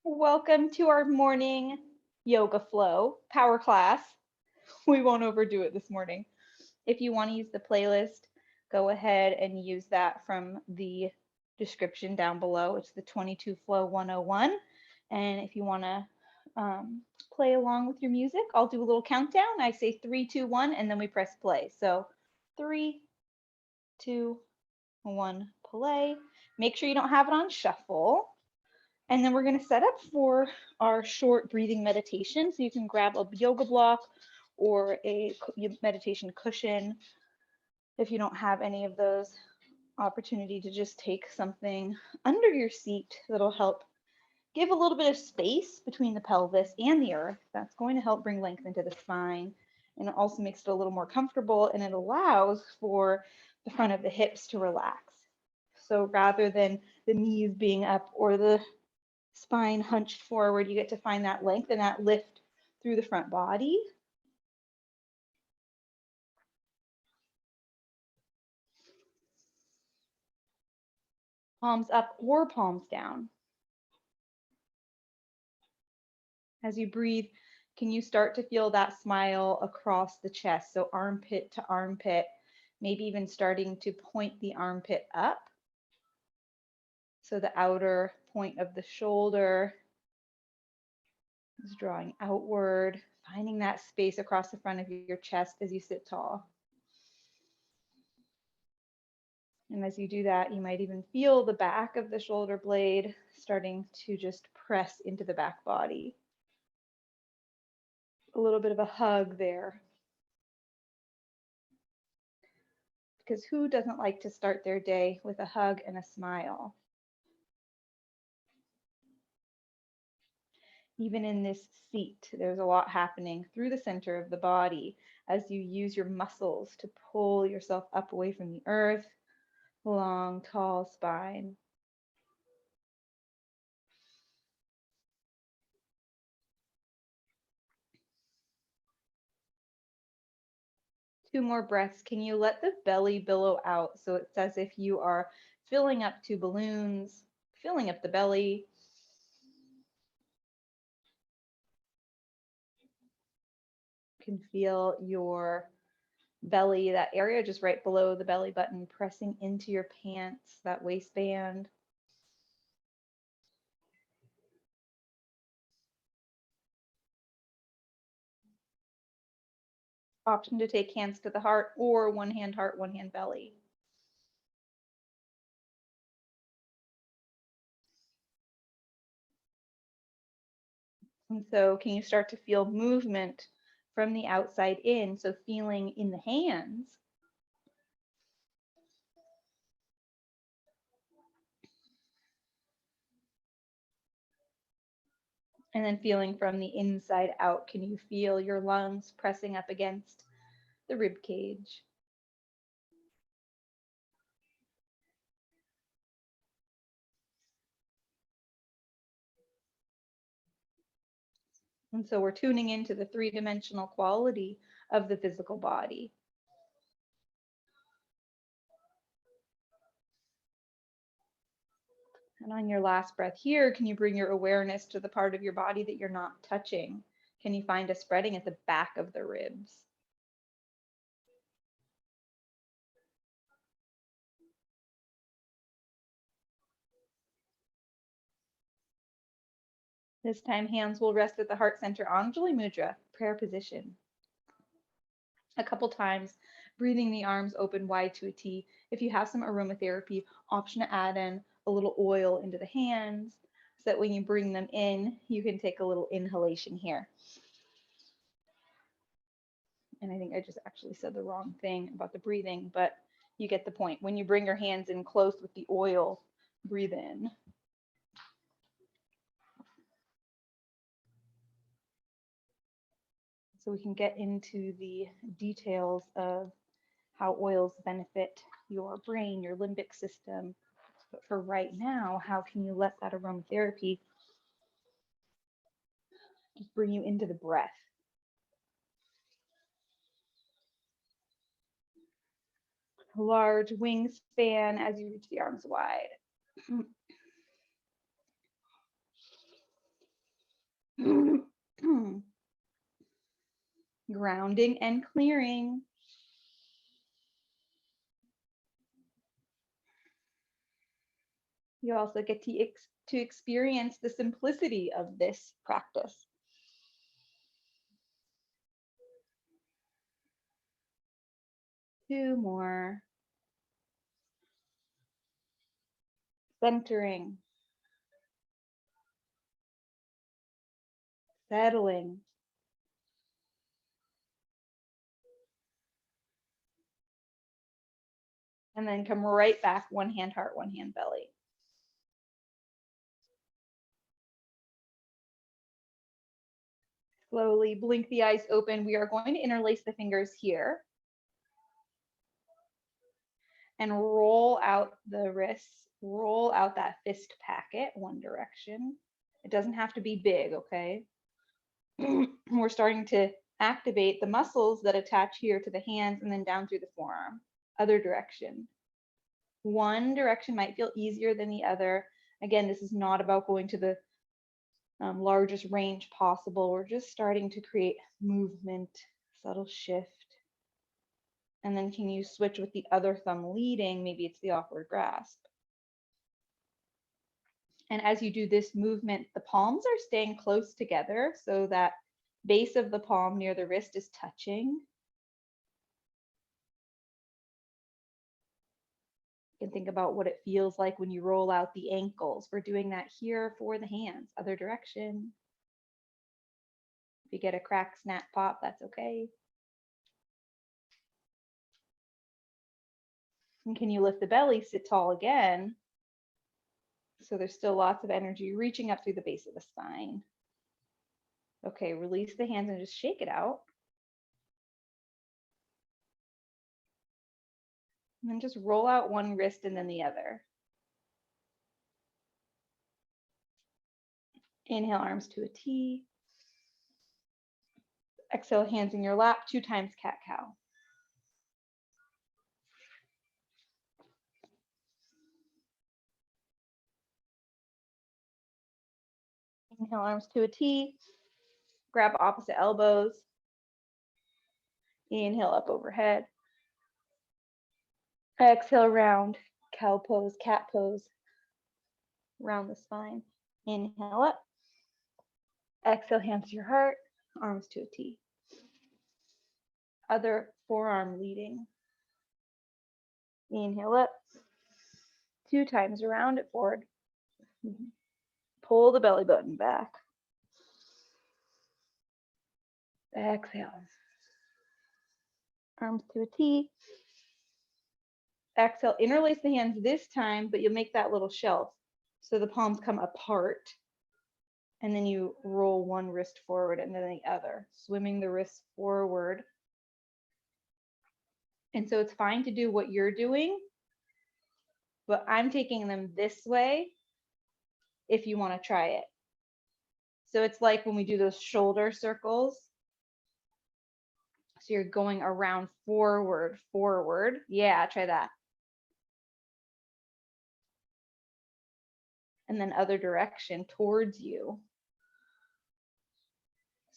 Welcome to our morning yoga flow power class. We won't overdo it this morning. If you want to use the playlist, go ahead and use that from the description down below. It's the 22 Flow 101. And if you want to play along with your music, I'll do a little countdown. I say 3, 2, 1, and then we press play. So 3, 2, 1, play. Make sure you don't have it on shuffle. And then we're going to set up for our short breathing meditation. So you can grab a yoga block or a meditation cushion. If you don't have any of those, opportunity to just take something under your seat that'll help give a little bit of space between the pelvis and the earth. That's going to help bring length into the spine. And it also makes it a little more comfortable, and it allows for the front of the hips to relax. So rather than the knees being up or the spine hunched forward, you get to find that length and that lift through the front body. Palms up or palms down. As you breathe, can you start to feel that smile across the chest? So armpit to armpit, maybe even starting to point the armpit up. So the outer point of the shoulder is drawing outward, finding that space across the front of your chest as you sit tall. And as you do that, you might even feel the back of the shoulder blade starting to just press into the back body. A little bit of a hug there. Because who doesn't like to start their day with a hug and a smile? Even in this seat, there's a lot happening through the center of the body as you use your muscles to pull yourself up away from the earth. Long, tall spine. Two more breaths. Can you let the belly billow out? So it's as if you are filling up two balloons, filling up the belly. You can feel your belly, that area just right below the belly button, pressing into your pants, that waistband. Option to take hands to the heart or one hand heart, one hand belly. And so can you start to feel movement from the outside in? So feeling in the hands. And then feeling from the inside out. Can you feel your lungs pressing up against the rib cage? And so we're tuning into the three-dimensional quality of the physical body. And on your last breath here, can you bring your awareness to the part of your body that you're not touching? Can you find a spreading at the back of the ribs? This time, hands will rest at the heart center, Anjali Mudra, prayer position. A couple times, breathing the arms open wide to a T. If you have some aromatherapy, option to add in a little oil into the hands so that when you bring them in, you can take a little inhalation here. And I think I just actually said the wrong thing about the breathing, but you get the point. When you bring your hands in close with the oil, breathe in. So we can get into the details of how oils benefit your brain, your limbic system. But for right now, how can you let that aromatherapy just bring you into the breath? Large wingspan as you reach the arms wide. Grounding and clearing. You also get to experience the simplicity of this practice. Two more. Centering. Settling. And then come right back, one hand heart, one hand belly. Slowly blink the eyes open. We are going to interlace the fingers here and roll out the wrists, roll out that fist packet one direction. It doesn't have to be big, okay? We're starting to activate the muscles that attach here to the hands and then down through the forearm. Other direction. One direction might feel easier than the other. Again, this is not about going to the largest range possible. We're just starting to create movement, subtle shift. And then can you switch with the other thumb leading? Maybe it's the awkward grasp. And as you do this movement, the palms are staying close together so that base of the palm near the wrist is touching. You can think about what it feels like when you roll out the ankles. We're doing that here for the hands. Other direction. If you get a crack, snap, pop, that's okay. And can you lift the belly, sit tall again? So there's still lots of energy reaching up through the base of the spine. Okay, release the hands and just shake it out. And then just roll out one wrist and then the other. Inhale, arms to a T. Exhale, hands in your lap, 2 times cat-cow. Inhale, arms to a T. Grab opposite elbows. Inhale, up overhead. Exhale, round, cow pose, cat pose. Round the spine. Inhale up. Exhale, hands to your heart, arms to a T. Other forearm leading. Inhale up. 2 times around it forward. Pull the belly button back. Exhale. Arms to a T. Exhale, interlace the hands this time, but you'll make that little shelf. So the palms come apart. And then you roll one wrist forward and then the other, swimming the wrists forward. And so it's fine to do what you're doing, but I'm taking them this way if you want to try it. So it's like when we do those shoulder circles. So you're going around forward, forward. Yeah, try that. And then other direction towards you.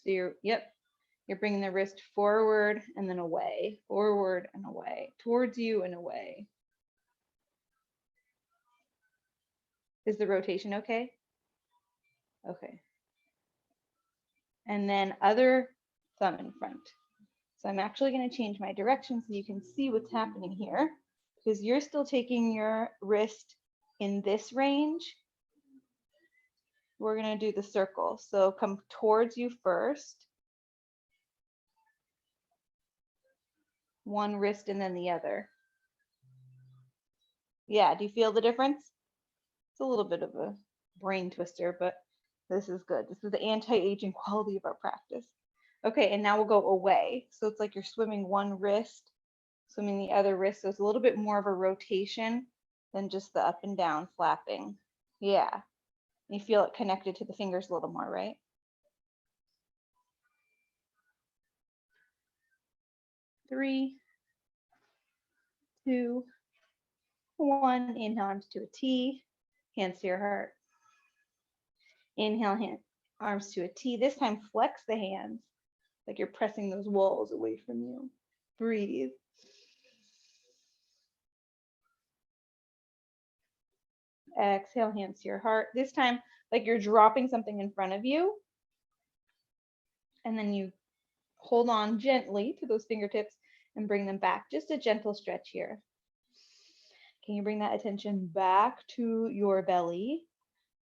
So you're bringing the wrist forward and then away, forward and away, towards you and away. Is the rotation okay? Okay. And then other thumb in front. So I'm actually going to change my direction so you can see what's happening here, because you're still taking your wrist in this range. We're going to do the circle. So come towards you first. One wrist and then the other. Yeah, do you feel the difference? It's a little bit of a brain twister, but this is good. This is the anti-aging quality of our practice. Okay, and now we'll go away. So it's like you're swimming one wrist, swimming the other wrist. So it's a little bit more of a rotation than just the up and down flapping. Yeah, you feel it connected to the fingers a little more, right? Three, two, one. Inhale, arms to a T. Hands to your heart. Inhale, Arms to a T. This time, flex the hands like you're pressing those walls away from you. Breathe. Exhale, hands to your heart. This time, like you're dropping something in front of you. And then you hold on gently to those fingertips and bring them back. Just a gentle stretch here. Can you bring that attention back to your belly,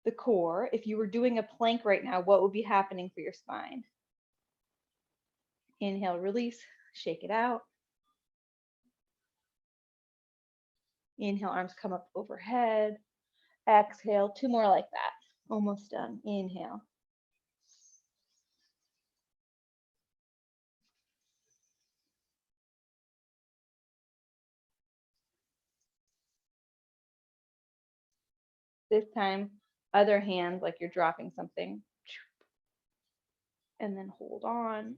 the core? If you were doing a plank right now, what would be happening for your spine? Inhale, release, shake it out. Inhale, arms come up overhead. Exhale, 2 more like that. Almost done. Inhale. This time, other hand like you're dropping something. And then hold on.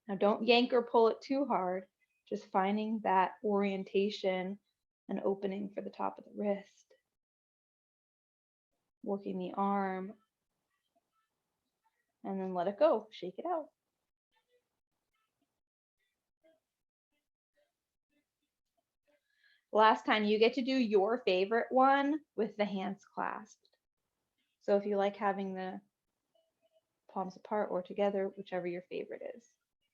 Now don't yank or pull it too hard. Just finding that orientation and opening for the top of the wrist. Working the arm. And then let it go. Shake it out. Last time, you get to do your favorite one with the hands clasped. So if you like having the palms apart or together, whichever your favorite is.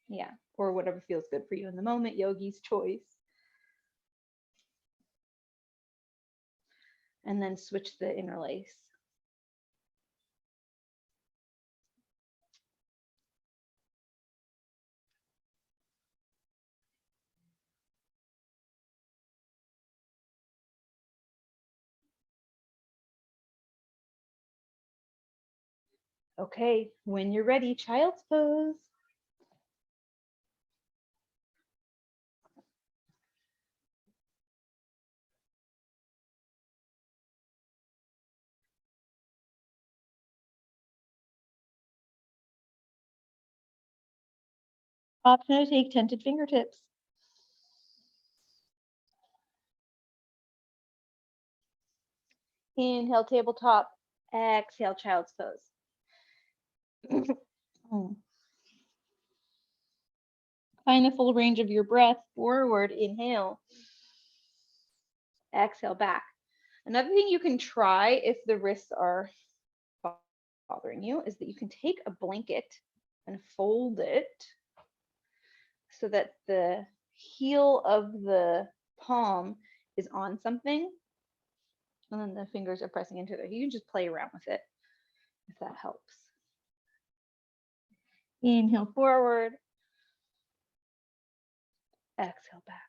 Yeah, or whatever feels good for you in the moment, yogi's choice. And then switch the interlace. Okay, when you're ready, child's pose. Option to take tented fingertips. Inhale, tabletop. Exhale, child's pose. Find the full range of your breath. Forward, inhale. Exhale, back. Another thing you can try if the wrists are bothering you is that you can take a blanket and fold it so that the heel of the palm is on something, and then the fingers are pressing into it. You can just play around with it if that helps. Inhale forward. Exhale back.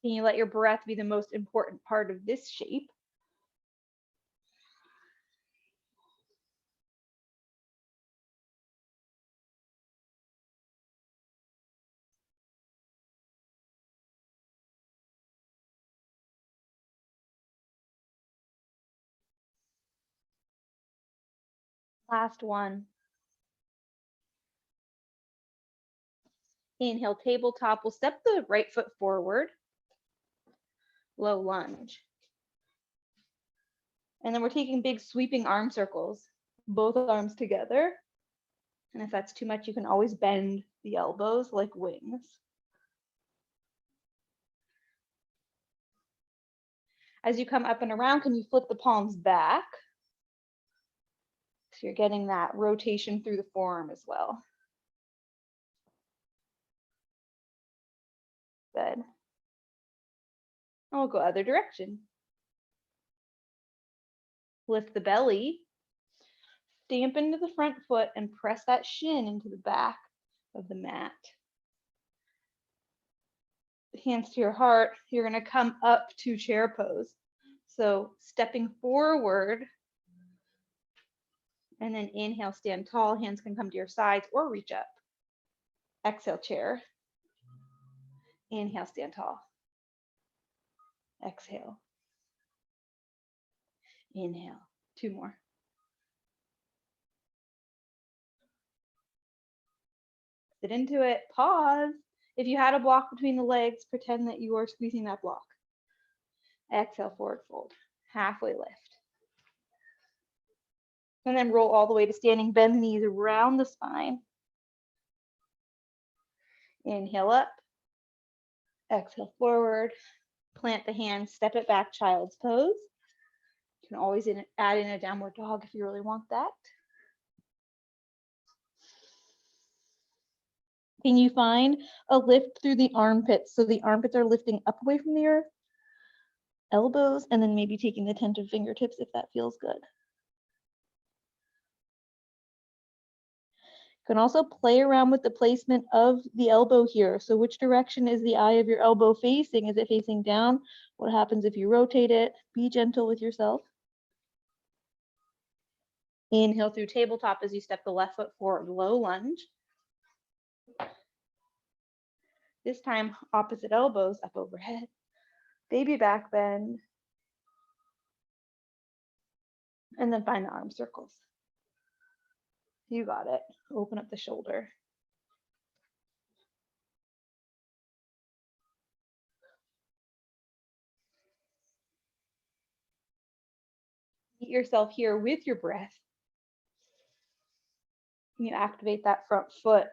Can you let your breath be the most important part of this shape? Last one. Inhale, tabletop. We'll step the right foot forward. Low lunge. And then we're taking big sweeping arm circles, both arms together. And if that's too much, you can always bend the elbows like wings. As you come up and around, can you flip the palms back? So you're getting that rotation through the forearm as well. Good. And we'll go other direction. Lift the belly, stamp into the front foot, and press that shin into the back of the mat. Hands to your heart, you're going to come up to chair pose. So stepping forward, and then inhale, stand tall. Hands can come to your sides or reach up. Exhale, chair. Inhale, stand tall. Exhale. Inhale. 2 more. Sit into it. Pause. If you had a block between the legs, pretend that you are squeezing that block. Exhale, forward fold, halfway lift. And then roll all the way to standing, bend the knees around the spine. Inhale up, exhale forward, plant the hands, step it back, child's pose. You can always add in a downward dog if you really want that. Can you find a lift through the armpits? So the armpits are lifting up away from the earth, elbows, and then maybe taking the tentative fingertips if that feels good. You can also play around with the placement of the elbow here. So which direction is the eye of your elbow facing? Is it facing down? What happens if you rotate it? Be gentle with yourself. Inhale through tabletop as you step the left foot forward, low lunge. This time, opposite elbows up overhead. Baby back bend. And then find the arm circles. You got it. Open up the shoulder. Meet yourself here with your breath. You activate that front foot,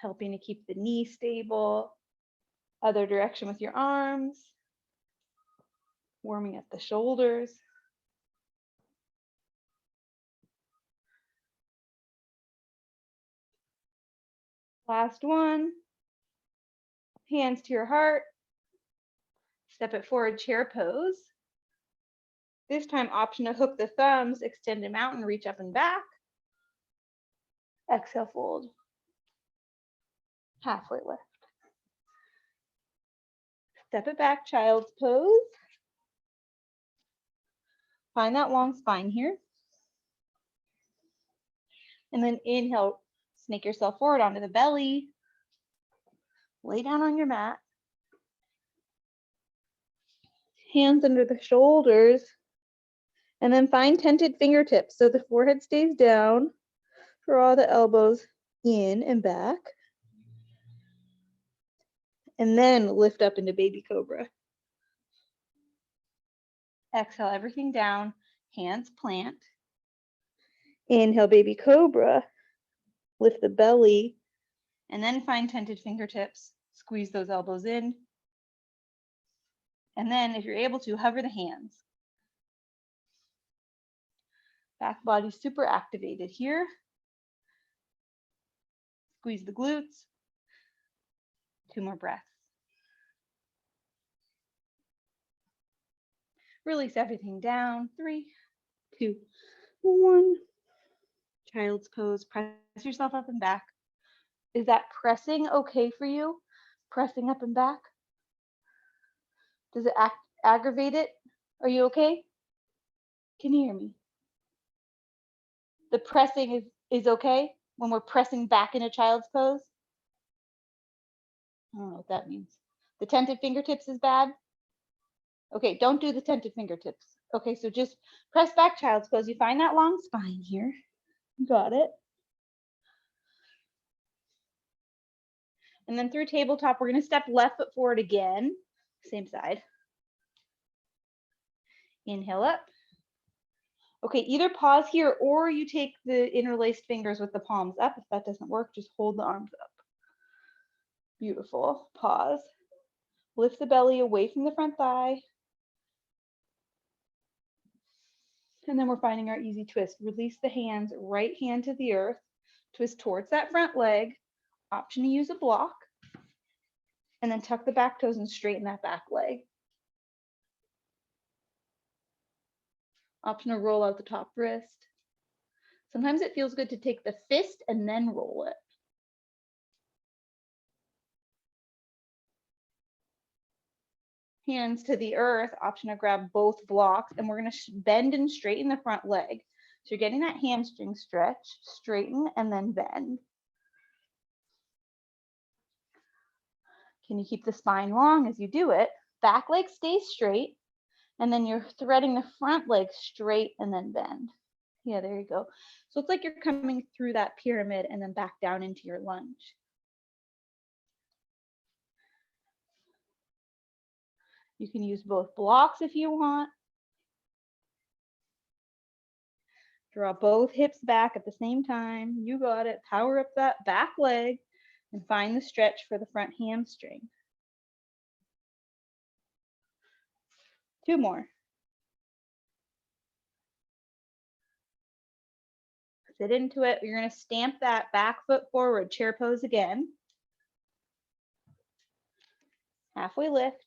helping to keep the knee stable. Other direction with your arms, warming up the shoulders. Last one. Hands to your heart. Step it forward, chair pose. This time, option to hook the thumbs, extend them out and reach up and back. Exhale, fold. Halfway lift. Step it back, child's pose. Find that long spine here. And then inhale, snake yourself forward onto the belly. Lay down on your mat. Hands under the shoulders. And then find tented fingertips. So the forehead stays down. Draw the elbows in and back. And then lift up into baby cobra. Exhale everything down. Hands plant. Inhale baby cobra. Lift the belly. And then find tented fingertips. Squeeze those elbows in. And then if you're able to, hover the hands. Back body super activated here. Squeeze the glutes. 2 more breaths. Release everything down. 3, 2, 1. Child's pose. Press yourself up and back. Is that pressing okay for you? Pressing up and back? Does it aggravate it? Are you okay? Can you hear me? The pressing is okay when we're pressing back into child's pose? I don't know what that means. The tented fingertips is bad? Okay, don't do the tented fingertips. Okay, so just press back child's pose. You find that long spine here. You got it. And then through tabletop, we're going to step left foot forward again. Same side. Inhale up. Okay, either pause here or you take the interlaced fingers with the palms up. If that doesn't work, just hold the arms up. Beautiful. Pause. Lift the belly away from the front thigh. And then we're finding our easy twist. Release the hands, right hand to the earth. Twist towards that front leg. Option to use a block. And then tuck the back toes and straighten that back leg. Option to roll out the top wrist. Sometimes it feels good to take the fist and then roll it. Hands to the earth, option to grab both blocks, and we're going to bend and straighten the front leg. So you're getting that hamstring stretch, straighten and then bend. Can you keep the spine long as you do it? Back leg stays straight, and then you're threading the front leg straight and then bend. Yeah, there you go. So it's like you're coming through that pyramid and then back down into your lunge. You can use both blocks if you want. Draw both hips back at the same time. You got it. Power up that back leg and find the stretch for the front hamstring. 2 more. Sit into it. You're going to stamp that back foot forward, chair pose again. Halfway lift.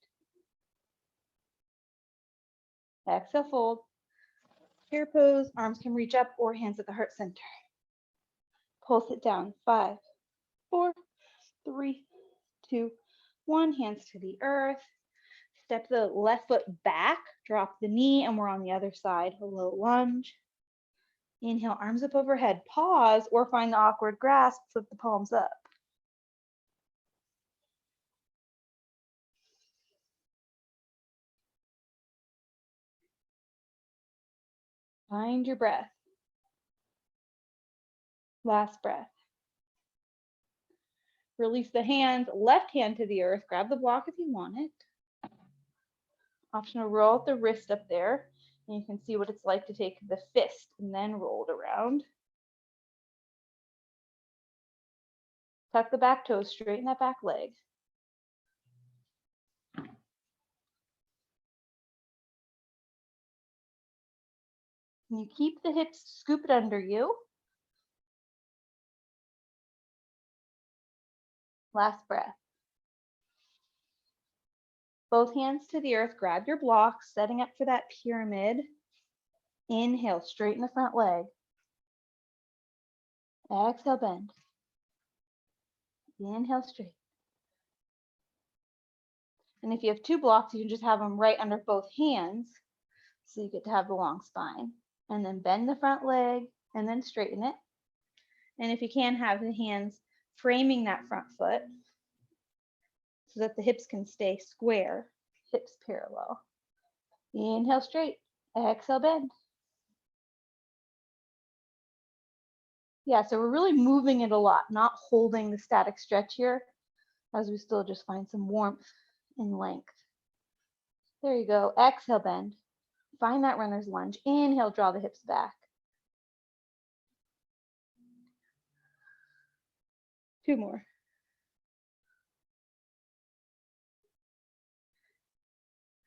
Exhale, fold. Chair pose, arms can reach up or hands at the heart center. Pulse it down. 5, 4, 3, 2, 1. Hands to the earth. Step the left foot back, drop the knee, and we're on the other side. A low lunge. Inhale, arms up overhead. Pause or find the awkward grasp. Flip the palms up. Find your breath. Last breath. Release the hands, left hand to the earth. Grab the block if you want it. Optional, roll the wrist up there. And you can see what it's like to take the fist and then roll it around. Tuck the back toes, straighten that back leg. And you keep the hips scooped under you. Last breath. Both hands to the earth, grab your blocks, setting up for that pyramid. Inhale, straighten the front leg. Exhale, bend. Inhale, straight. And if you have 2 blocks, you can just have them right under both hands. So you get to have the long spine. And then bend the front leg and then straighten it. And if you can, have the hands framing that front foot so that the hips can stay square, hips parallel. Inhale, straight. Exhale, bend. Yeah, so we're really moving it a lot, not holding the static stretch here, as we still just find some warmth and length. There you go. Exhale, bend. Find that runner's lunge. Inhale, draw the hips back. 2 more.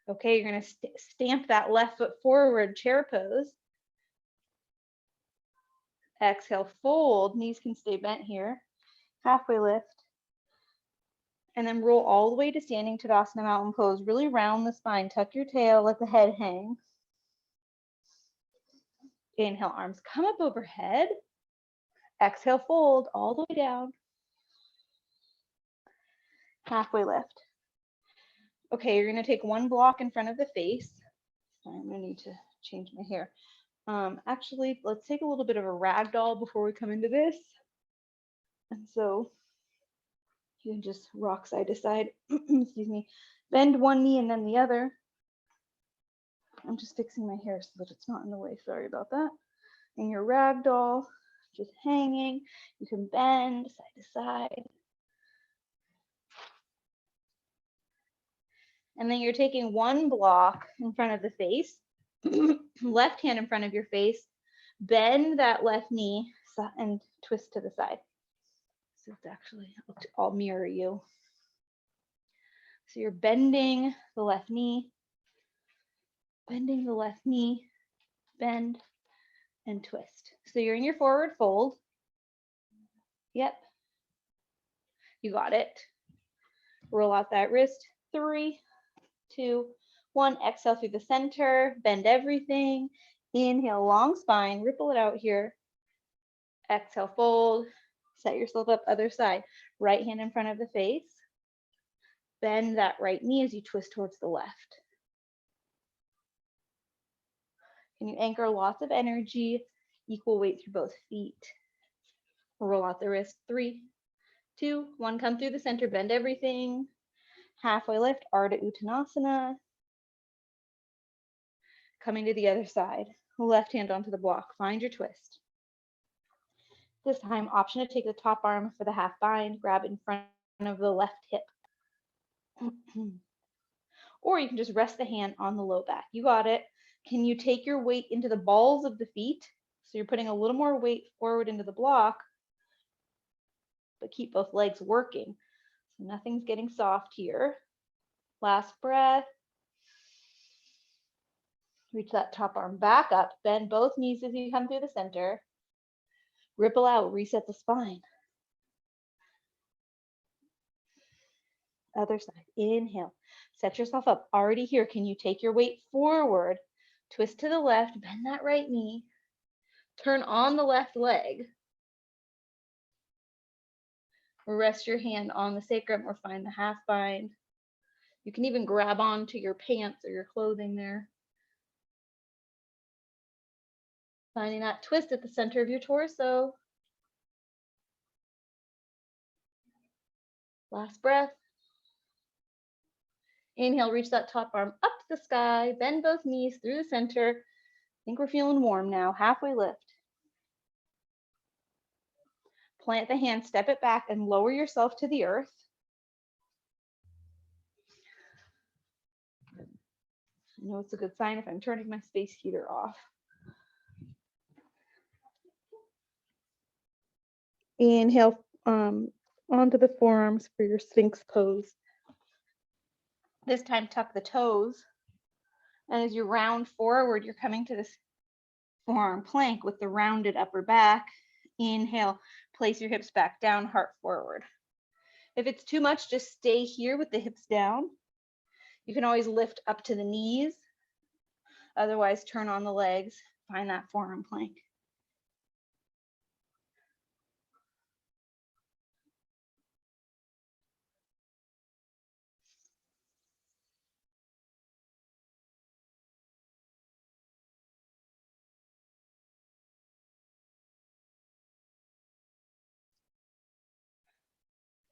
Okay, you're going to stamp that left foot forward, chair pose. Exhale, fold. Knees can stay bent here. Halfway lift. And then roll all the way to standing Tadasana mountain pose. Really round the spine. Tuck your tail, let the head hang. Inhale, arms come up overhead. Exhale, fold all the way down. Halfway lift. Okay, you're going to take 1 block in front of the face. Sorry, I'm going to need to change my hair. Actually, let's take a little bit of a ragdoll before we come into this. And so you can just rock side to side. Excuse me. Bend one knee and then the other. I'm just fixing my hair so that it's not in the way. Sorry about that. And your ragdoll just hanging. You can bend side to side. And then you're taking 1 block in front of the face. Left hand in front of your face. Bend that left knee and twist to the side. So it's actually, I'll mirror you. So you're bending the left knee, bending the left knee, bend and twist. So you're in your forward fold. Yep. You got it. Roll out that wrist. 3, 2, 1. Exhale through the center. Bend everything. Inhale, long spine. Ripple it out here. Exhale, fold. Set yourself up other side. Right hand in front of the face. Bend that right knee as you twist towards the left. Can you anchor lots of energy, equal weight through both feet? Roll out the wrist. 3, 2, 1. Come through the center. Bend everything. Halfway lift. Ardha Uttanasana. Coming to the other side. left hand onto the block. Find your twist. This time, option to take the top arm for the half bind, grab in front of the left hip. Or you can just rest the hand on the low back. You got it. Can you take your weight into the balls of the feet? So you're putting a little more weight forward into the block, but keep both legs working. So nothing's getting soft here. Last breath. Reach that top arm back up. Bend both knees as you come through the center. Ripple out, reset the spine. Other side. Inhale. Set yourself up. Already here. Can you take your weight forward? Twist to the left. Bend that right knee. Turn on the left leg. Rest your hand on the sacrum or find the half bind. You can even grab onto your pants or your clothing there. Finding that twist at the center of your torso. Last breath. Inhale, reach that top arm up to the sky. Bend both knees through the center. I think we're feeling warm now. Halfway lift. Plant the hand, step it back, and lower yourself to the earth. I know it's a good sign if I'm turning my space heater off. Inhale onto the forearms for your Sphinx pose. This time, tuck the toes. And as you round forward, you're coming to this forearm plank with the rounded upper back. Inhale, place your hips back down, heart forward. If it's too much, just stay here with the hips down. You can always lift up to the knees. Otherwise, turn on the legs, find that forearm plank.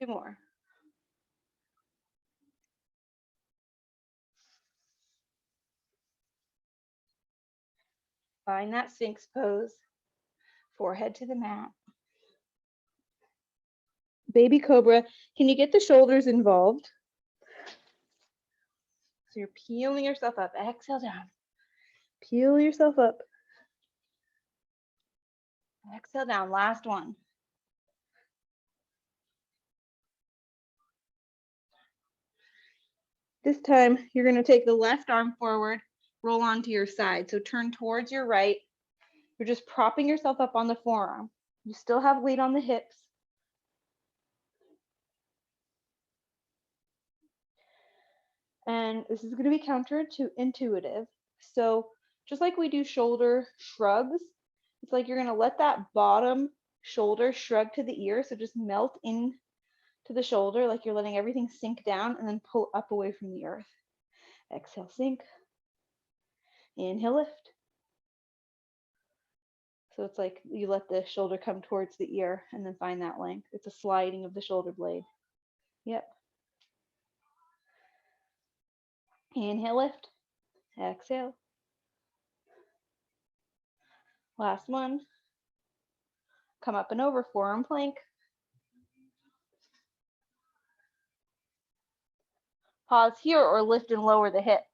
Two more. Find that Sphinx pose, forehead to the mat. Baby Cobra, can you get the shoulders involved? So you're peeling yourself up. Exhale down. Peel yourself up. Exhale down. Last one. This time, you're going to take the left arm forward, roll onto your side. So turn towards your right. You're just propping yourself up on the forearm. You still have weight on the hips. And this is going to be counterintuitive. So just like we do shoulder shrugs, it's like you're going to let that bottom shoulder shrug to the ear. So just melt in to the shoulder like you're letting everything sink down and then pull up away from the earth. Exhale, sink. Inhale, lift. So it's like you let the shoulder come towards the ear and then find that length. It's a sliding of the shoulder blade. Yep. Inhale, lift. Exhale. Last one. Come up and over, forearm plank. Pause here or lift and lower the hips.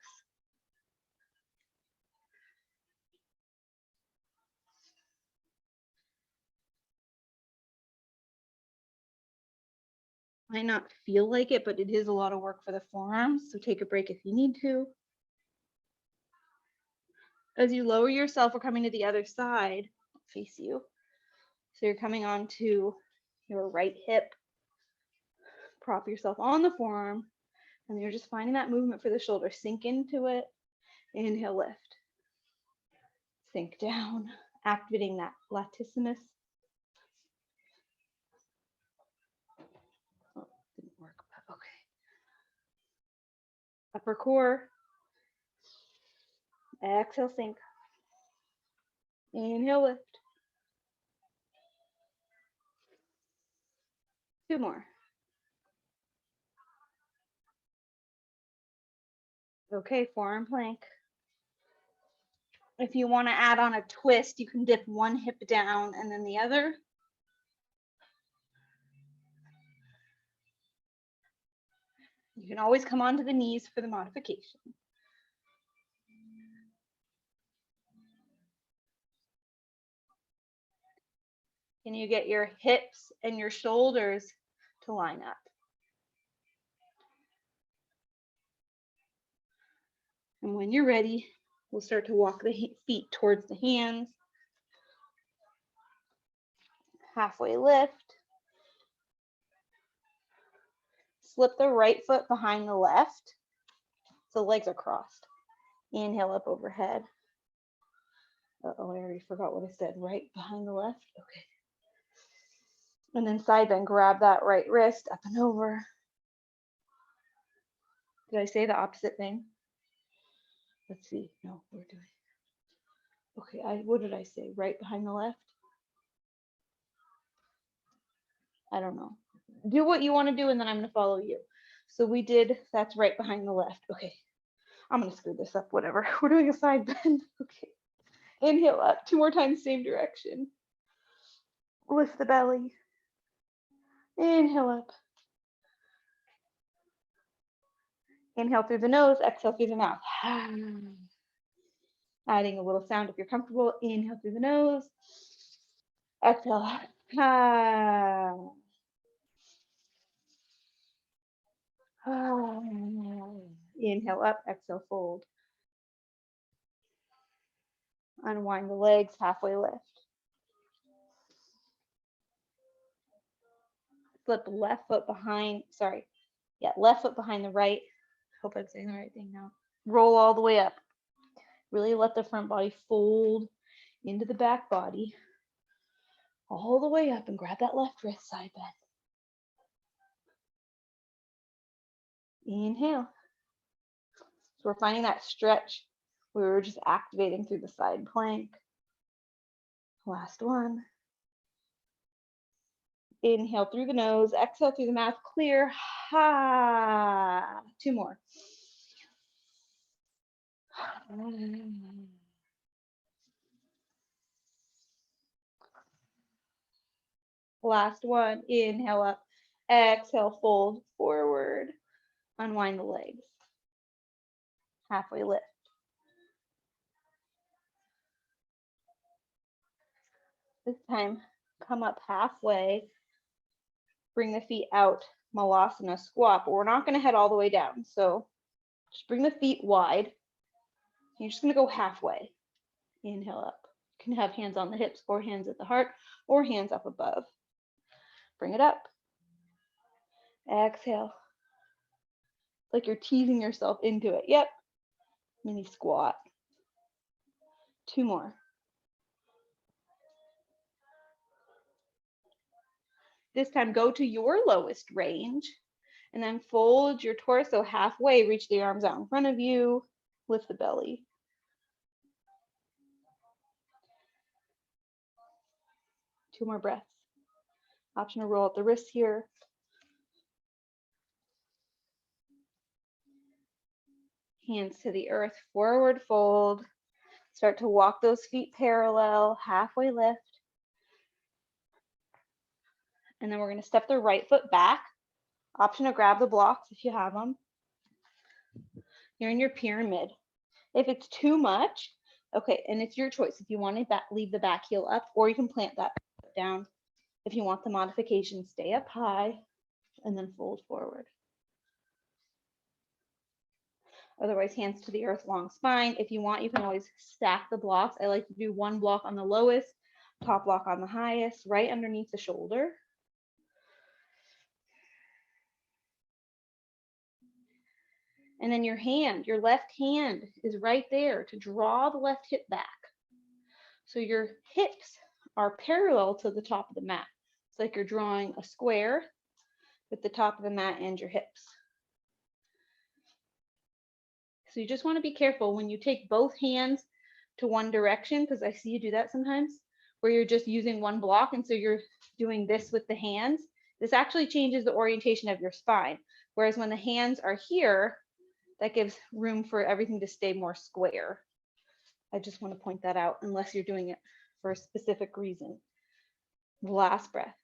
Might not feel like it, but it is a lot of work for the forearms, so take a break if you need to. As you lower yourself, we're coming to the other side, face you. So you're coming onto your right hip. Prop yourself on the forearm, and you're just finding that movement for the shoulder. Sink into it. Inhale, lift. Sink down, activating that latissimus. Oh, didn't work, but okay. Upper core. Exhale, sink. Inhale, lift. Two more. Okay, forearm plank. If you want to add on a twist, you can dip one hip down and then the other. You can always come onto the knees for the modification. Can you get your hips and your shoulders to line up? And when you're ready, we'll start to walk the feet towards the hands. Halfway lift. Slip the right foot behind the left. So the legs are crossed. Inhale up overhead. Uh-oh, I already forgot what I said. Right behind the left. Okay. And then side bend, grab that right wrist up and over. Did I say the opposite thing? Let's see. No, we're doing. Okay, what did I say? Right behind the left? I don't know. Do what you want to do, and then I'm going to follow you. So we did, that's right behind the left. Okay. I'm going to screw this up, whatever. We're doing a side bend. Okay. Inhale up. 2 more times, same direction. Lift the belly. Inhale up. Inhale through the nose, exhale through the mouth. Adding a little sound if you're comfortable. Inhale through the nose. Exhale. Inhale up, exhale, fold. Unwind the legs, halfway lift. Flip left foot behind, left foot behind the right. Hope I'm saying the right thing now. Roll all the way up. Really let the front body fold into the back body. All the way up and grab that left wrist, side bend. Inhale. So we're finding that stretch we were just activating through the side plank. Last one. Inhale through the nose, exhale through the mouth, clear. 2 more. Last one. Inhale up, exhale, fold forward. Unwind the legs. Halfway lift. This time, come up halfway. Bring the feet out, Malasana Squat, but we're not going to head all the way down. So just bring the feet wide. You're just going to go halfway. Inhale up. You can have hands on the hips or hands at the heart or hands up above. Bring it up. Exhale. Like you're teasing yourself into it. Yep. Mini squat. 2 more. This time, go to your lowest range and then fold your torso halfway. Reach the arms out in front of you. Lift the belly. Two more breaths. Option to roll out the wrists here. Hands to the earth, forward fold. Start to walk those feet parallel, halfway lift. And then we're going to step the right foot back. Option to grab the blocks if you have them. You're in your pyramid. If it's too much, okay, and it's your choice. If you want to leave the back heel up, or you can plant that foot down. If you want the modification, stay up high and then fold forward. Otherwise, hands to the earth, long spine. If you want, you can always stack the blocks. I like to do one block on the lowest, top block on the highest, right underneath the shoulder. And then your hand, your left hand is right there to draw the left hip back. So your hips are parallel to the top of the mat. It's like you're drawing a square with the top of the mat and your hips. So you just want to be careful when you take both hands to one direction, because I see you do that sometimes, where you're just using one block, and so you're doing this with the hands. This actually changes the orientation of your spine. Whereas when the hands are here, that gives room for everything to stay more square. I just want to point that out unless you're doing it for a specific reason. Last breath.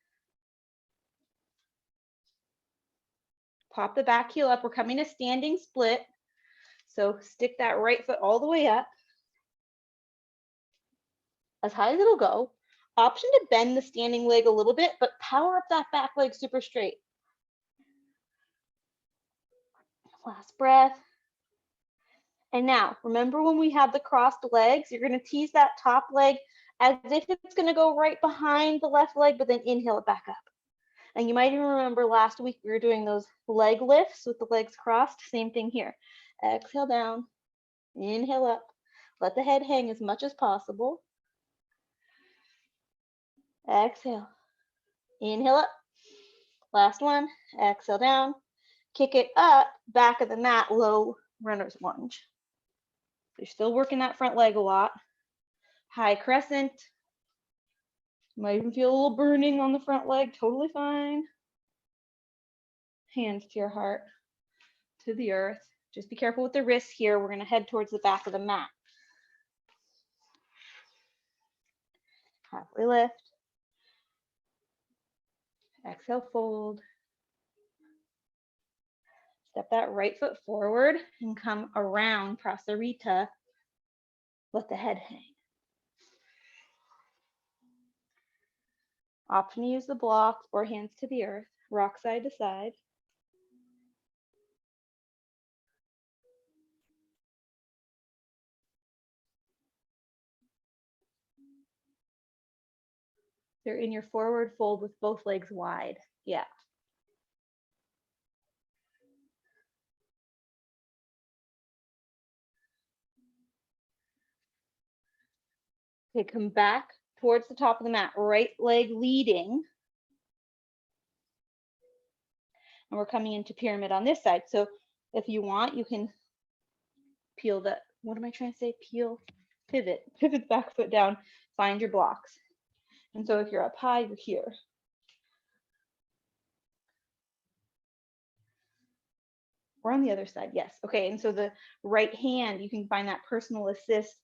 Pop the back heel up. We're coming to standing split. So stick that right foot all the way up, as high as it'll go. Option to bend the standing leg a little bit, but power up that back leg super straight. Last breath. And now, remember when we had the crossed legs, you're going to tease that top leg as if it's going to go right behind the left leg, but then inhale it back up. And you might even remember last week we were doing those leg lifts with the legs crossed. Same thing here. Exhale down, inhale up. Let the head hang as much as possible. Exhale, inhale up. Last one, exhale down. Kick it up, back of the mat, low runner's lunge. You're still working that front leg a lot. High crescent. You might even feel a little burning on the front leg, totally fine. Hands to your heart, to the earth. Just be careful with the wrists here. We're going to head towards the back of the mat. Halfway lift. Exhale, fold. Step that right foot forward and come around Prasarita. Let the head hang. Option to use the blocks or hands to the earth. Rock side to side. They're in your forward fold with both legs wide. Yeah. Okay, come back towards the top of the mat, right leg leading. And we're coming into pyramid on this side. So if you want, you can peel the, what am I trying to say? Pivot the back foot down, find your blocks. And so if you're up high, you're here. Or on the other side, yes. Okay, and so the right hand, you can find that personal assist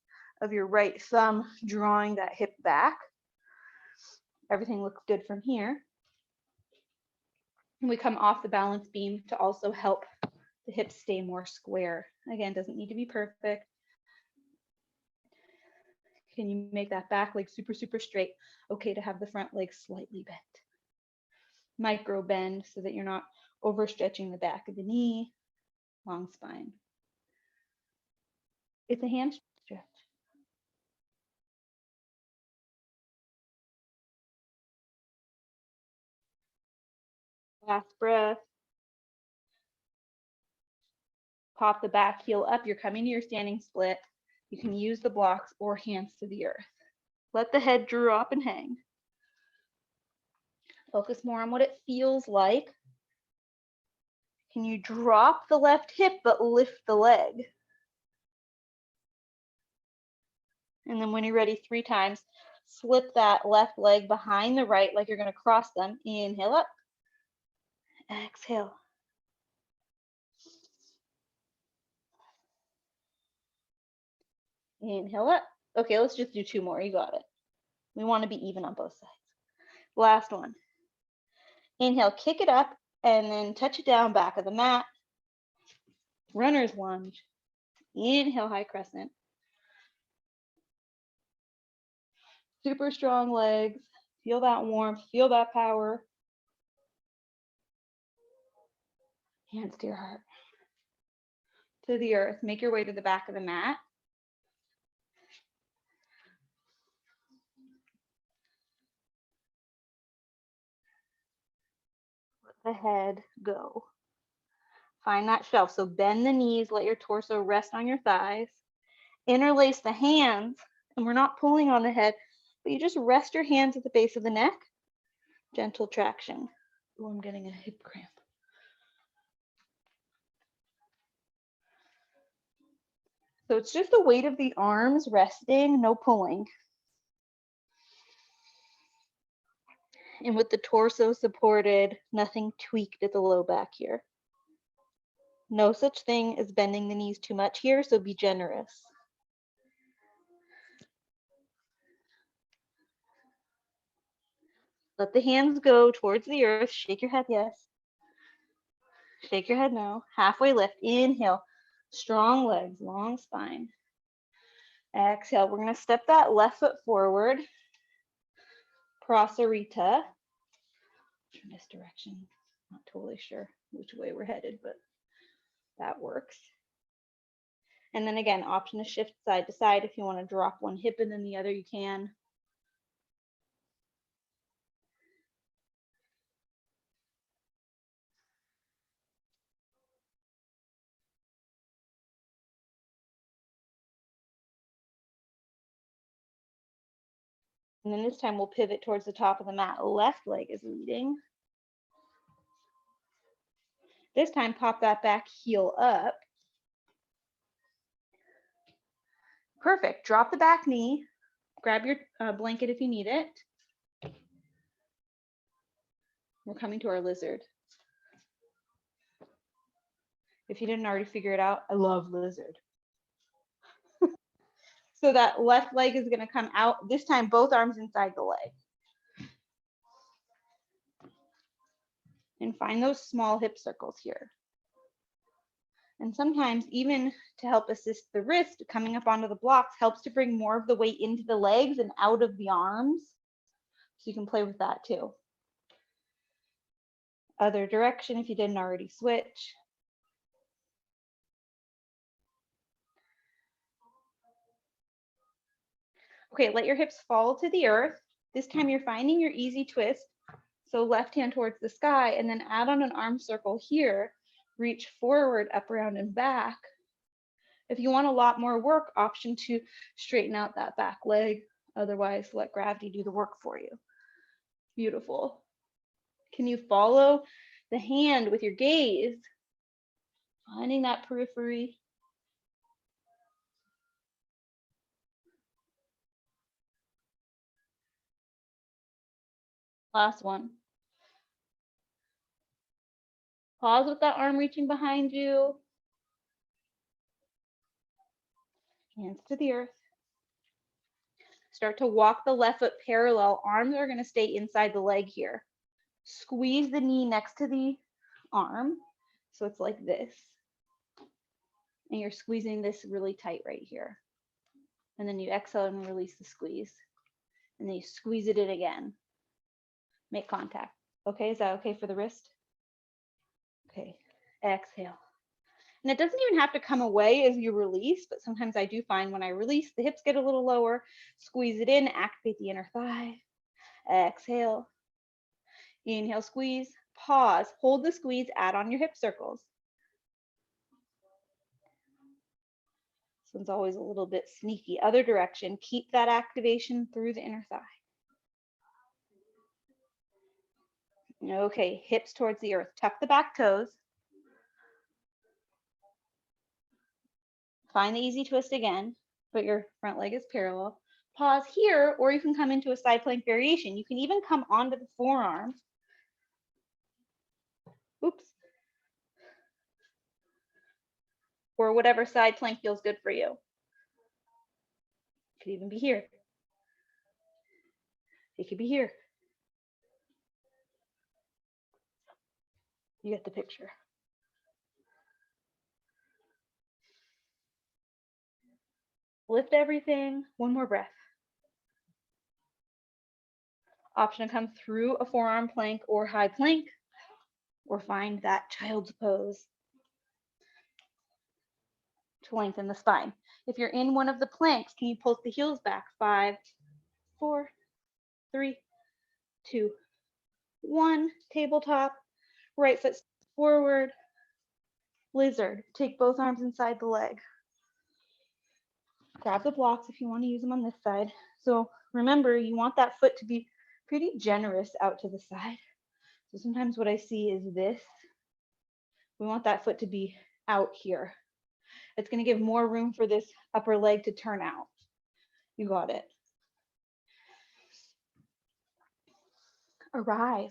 of your right thumb drawing that hip back. Everything looks good from here. And we come off the balance beam to also help the hips stay more square. Again, doesn't need to be perfect. Can you make that back leg super, super straight? Okay to have the front leg slightly bent. Micro bend so that you're not overstretching the back of the knee. Long spine. It's a hamstring stretch. Last breath. Pop the back heel up. You're coming to your standing split. You can use the blocks or hands to the earth. Let the head drop and hang. Focus more on what it feels like. Can you drop the left hip but lift the leg? And then when you're ready, 3 times, slip that left leg behind the right like you're going to cross them. Inhale up. Exhale. Inhale up. Okay, let's just do 2 more. You got it. We want to be even on both sides. Last one. Inhale, kick it up, and then touch it down, back of the mat. Runner's lunge. Inhale, high crescent. Super strong legs. Feel that warmth. Feel that power. Hands to your heart. To the earth. Make your way to the back of the mat. Let the head go. Find that shelf. So bend the knees. Let your torso rest on your thighs. Interlace the hands. And we're not pulling on the head, but you just rest your hands at the base of the neck. Gentle traction. Oh, I'm getting a hip cramp. So it's just the weight of the arms resting, no pulling. And with the torso supported, nothing tweaked at the low back here. No such thing as bending the knees too much here, so be generous. Let the hands go towards the earth. Shake your head, yes. Shake your head, no. Halfway lift. Inhale. Strong legs, long spine. Exhale. We're going to step that left foot forward. Prasarita. Turn this direction. Not totally sure which way we're headed, but that works. And then again, option to shift side to side. If you want to drop one hip and then the other, you can. And then this time we'll pivot towards the top of the mat. Left leg is leading. This time, pop that back heel up. Perfect. Drop the back knee. Grab your blanket if you need it. We're coming to our lizard. If you didn't already figure it out, I love lizard. So that left leg is going to come out. This time, both arms inside the leg. And find those small hip circles here. And sometimes even to help assist the wrist, coming up onto the blocks helps to bring more of the weight into the legs and out of the arms. So you can play with that too. Other direction if you didn't already switch. Okay, let your hips fall to the earth. This time you're finding your easy twist. So left hand towards the sky and then add on an arm circle here. Reach forward, up, around, and back. If you want a lot more work, option to straighten out that back leg. Otherwise, let gravity do the work for you. Beautiful. Can you follow the hand with your gaze? Finding that periphery. Last one. Pause with that arm reaching behind you. Hands to the earth. Start to walk the left foot parallel. Arms are going to stay inside the leg here. Squeeze the knee next to the arm. So it's like this. And you're squeezing this really tight right here. And then you exhale and release the squeeze. And then you squeeze it in again. Make contact. Okay, is that okay for the wrist? Okay, exhale. And it doesn't even have to come away as you release, but sometimes I do find when I release, the hips get a little lower. Squeeze it in, activate the inner thigh. Exhale. Inhale, squeeze. Pause. Hold the squeeze. Add on your hip circles. This one's always a little bit sneaky. Other direction. Keep that activation through the inner thigh. Okay, hips towards the earth. Tuck the back toes. Find the easy twist again, but your front leg is parallel. Pause here, or you can come into a side plank variation. You can even come onto the forearm. Oops. Or whatever side plank feels good for you. It could even be here. It could be here. You get the picture. Lift everything. One more breath. Option to come through a forearm plank or high plank, or find that child's pose to lengthen the spine. If you're in one of the planks, can you pulse the heels back? 5, 4, 3, 2, 1. Tabletop. Right foot forward. Lizard. Take both arms inside the leg. Grab the blocks if you want to use them on this side. So remember, you want that foot to be pretty generous out to the side. So sometimes what I see is this. We want that foot to be out here. It's going to give more room for this upper leg to turn out. You got it. Arrive.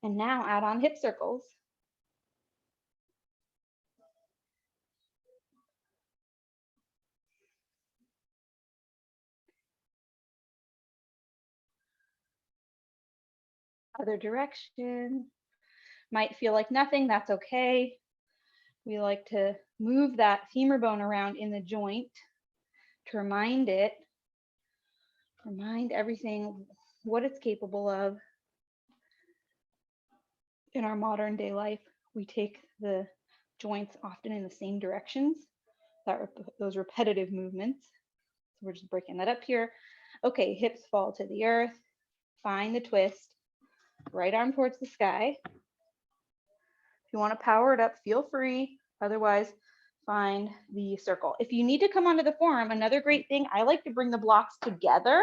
And now add on hip circles. Other direction. Might feel like nothing, that's okay. We like to move that femur bone around in the joint to remind everything what it's capable of. In our modern day life, we take the joints often in the same directions, those repetitive movements. So we're just breaking that up here. Okay, hips fall to the earth. Find the twist. Right arm towards the sky. If you want to power it up, feel free. Otherwise, find the circle. If you need to come onto the forearm, another great thing, I like to bring the blocks together,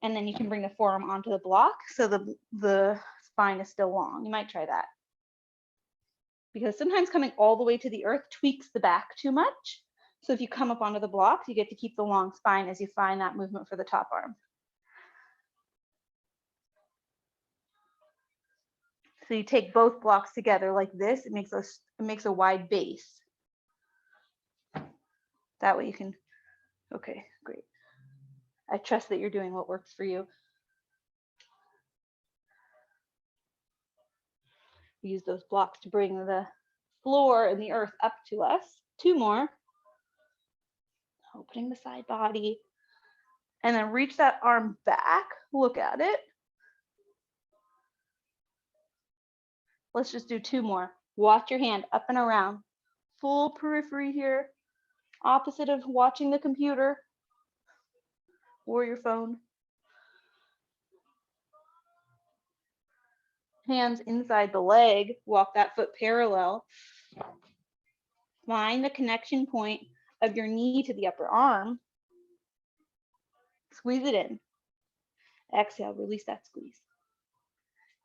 and then you can bring the forearm onto the block so the spine is still long. You might try that. Because sometimes coming all the way to the earth tweaks the back too much. So if you come up onto the blocks, you get to keep the long spine as you find that movement for the top arm. So you take both blocks together like this, it makes a wide base. That way you can, okay, great. I trust that you're doing what works for you. Use those blocks to bring the floor and the earth up to us. 2 more. Opening the side body. And then reach that arm back, look at it. Let's just do 2 more. Watch your hand up and around. Full periphery here. Opposite of watching the computer or your phone. Hands inside the leg. Walk that foot parallel. Find the connection point of your knee to the upper arm. Squeeze it in. Exhale, release that squeeze.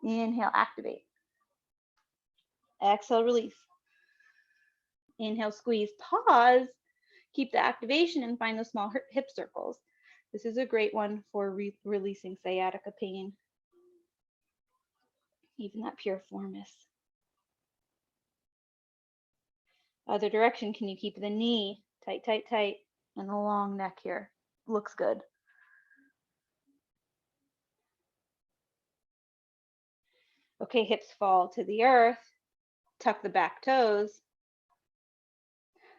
Inhale, activate. Exhale, release. Inhale, squeeze. Pause. Keep the activation and find those small hip circles. This is a great one for releasing sciatica pain, even that piriformis. Other direction, can you keep the knee tight, tight, tight, and the long neck here? Looks good. Okay, hips fall to the earth. Tuck the back toes.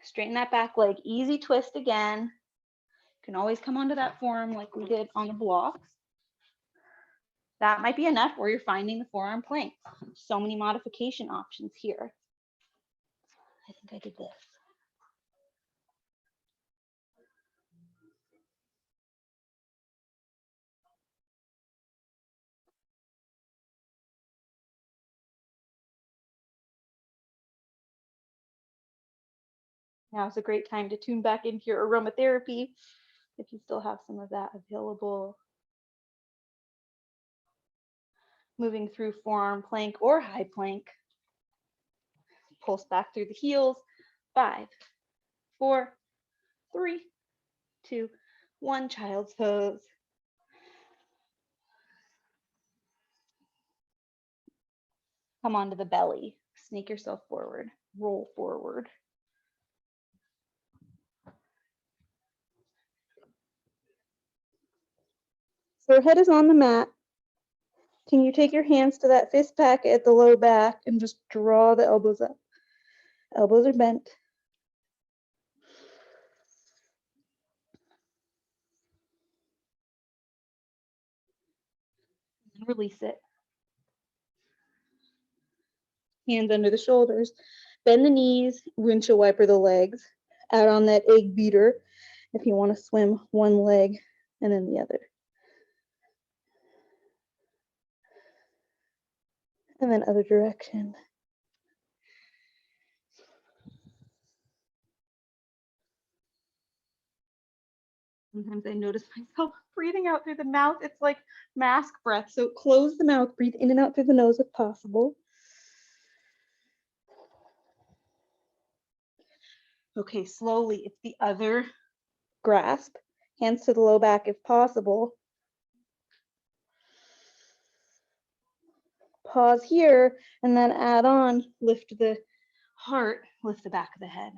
Straighten that back leg. Easy twist again. You can always come onto that forearm like we did on the blocks. That might be enough, or you're finding the forearm plank. So many modification options here. I think I did this. Now is a great time to tune back into your aromatherapy if you still have some of that available. Moving through forearm plank or high plank. Pulse back through the heels. 5, 4, 3, 2, 1. Child's pose. Come onto the belly. Sneak yourself forward. Roll forward. So your head is on the mat. Can you take your hands to that fist pack at the low back and just draw the elbows up? Elbows are bent. And release it. Hands under the shoulders. Bend the knees, windshield wiper the legs. Out on that egg beater if you want to swim one leg and then the other. And then other direction. Sometimes I notice myself breathing out through the mouth. It's like mask breath. So close the mouth, breathe in and out through the nose if possible. Okay, slowly, it's the other grasp. Hands to the low back if possible. Pause here and then add on, lift the heart, lift the back of the head.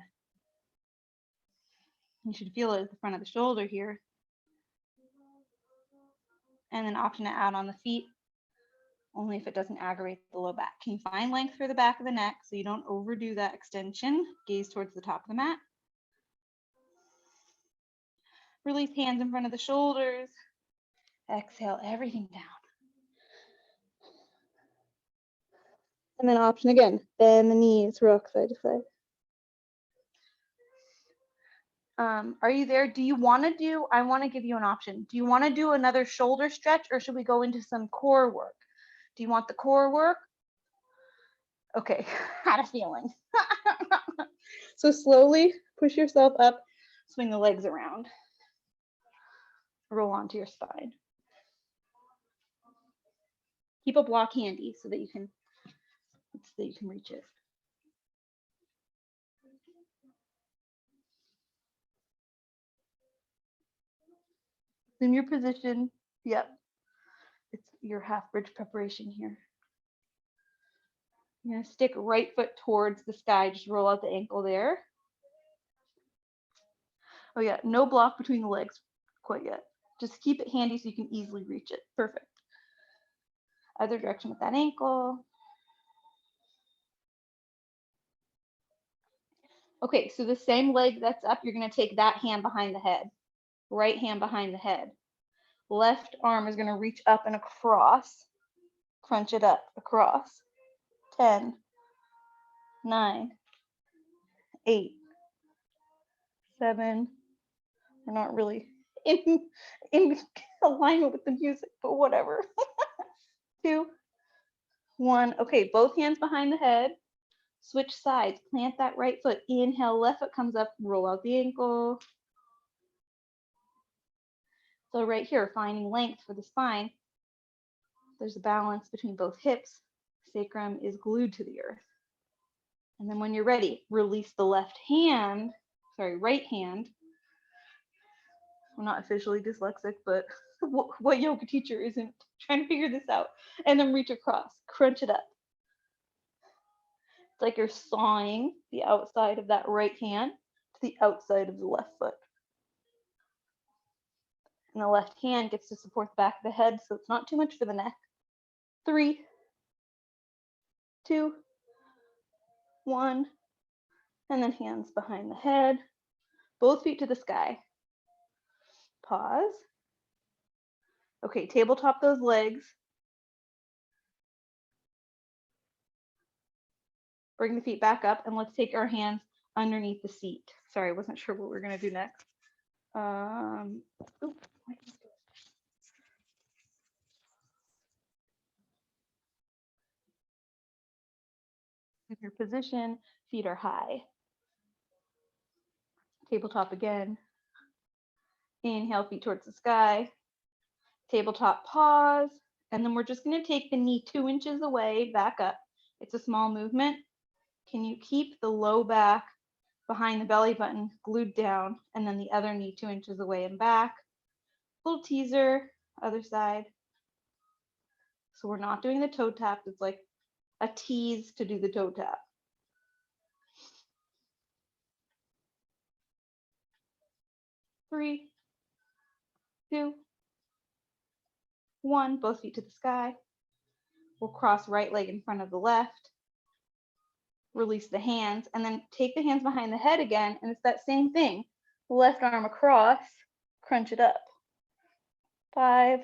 You should feel it at the front of the shoulder here. And then option to add on the feet. only if it doesn't aggravate the low back. Can you find length for the back of the neck so you don't overdo that extension? Gaze towards the top of the mat. Release hands in front of the shoulders. Exhale everything down. And then option again, bend the knees, rock side to side. Are you there? Do you want to do, I want to give you an option. Do you want to do another shoulder stretch or should we go into some core work? Do you want the core work? Okay, had a feeling. So slowly push yourself up, swing the legs around. Roll onto your spine. Keep a block handy so that you can reach it. In your position, yep. It's your half bridge preparation here. You're gonna stick right foot towards the sky, just roll out the ankle there. Oh yeah, no block between the legs quite yet. Just keep it handy so you can easily reach it. Perfect. Other direction with that ankle. Okay, so the same leg that's up, you're gonna take that hand behind the head. Right hand behind the head. Left arm is gonna reach up and across. Crunch it up, across. 10, 9, 8, 7. We're not really in alignment with the music, but whatever. 2, 1. Okay, both hands behind the head. Switch sides. Plant that right foot. Inhale, left foot comes up. Roll out the ankle. So right here, finding length for the spine. There's a balance between both hips. Sacrum is glued to the earth. And then when you're ready, release the right hand. I'm not officially dyslexic, but what yoga teacher isn't trying to figure this out? And then reach across, crunch it up. It's like you're sawing the outside of that right hand to the outside of the left foot. And the left hand gets to support the back of the head, so it's not too much for the neck. 3, 2, 1, and then hands behind the head. Both feet to the sky. Pause. Okay, tabletop those legs. Bring the feet back up and let's take our hands underneath the seat. Sorry, I wasn't sure what we were gonna do next. In your position, feet are high. Tabletop again. Inhale, feet towards the sky. Tabletop, pause. And then we're just gonna take the knee 2 inches away, back up. It's a small movement. Can you keep the low back behind the belly button glued down and then the other knee 2 inches away and back? Little teaser, other side. So we're not doing the toe tap. It's like a tease to do the toe tap. 3, 2, 1. Both feet to the sky. We'll cross right leg in front of the left. Release the hands and then take the hands behind the head again. And it's that same thing. Left arm across, crunch it up. 5,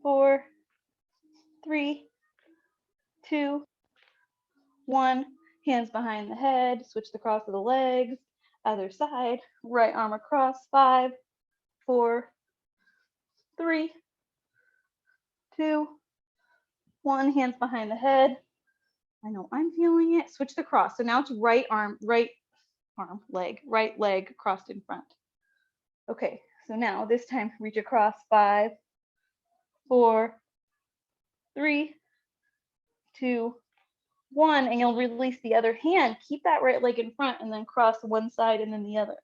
4, 3, 2, 1. Hands behind the head, switch the cross of the legs. Other side, right arm across. 5, 4, 3, 2, 1. Hands behind the head. I know I'm feeling it. Switch the cross. So now it's right leg crossed in front. Okay, so now this time reach across. 5, 4, 3, 2, 1, and you'll release the other hand. Keep that right leg in front and then cross one side and then the other.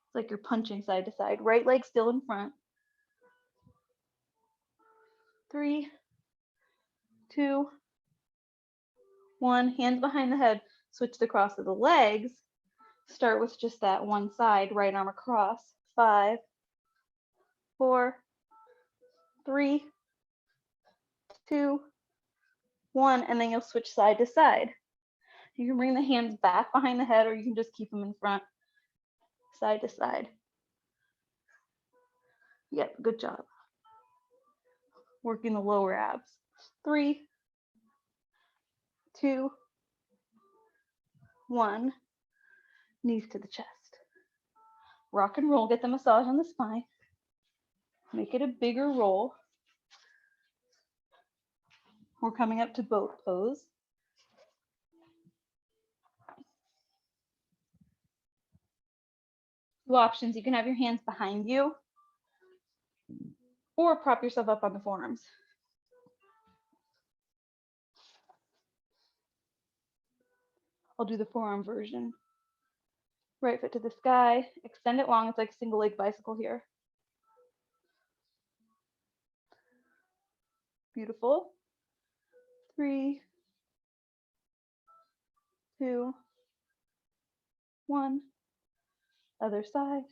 It's like you're punching side to side. Right leg still in front. 3, 2, 1. Hands behind the head. Switch the cross of the legs. Start with just that one side. Right arm across. 5, 4, 3, 2, 1, and then you'll switch side to side. You can bring the hands back behind the head, or you can just keep them in front, side to side. Yep, good job. Working the lower abs. 3, 2, 1. Knees to the chest. Rock and roll, get the massage on the spine. Make it a bigger roll. We're coming up to boat pose. Two options. You can have your hands behind you or prop yourself up on the forearms. I'll do the forearm version. Right foot to the sky, extend it long. It's like a single leg bicycle here. Beautiful. 3, 2, 1. Other side.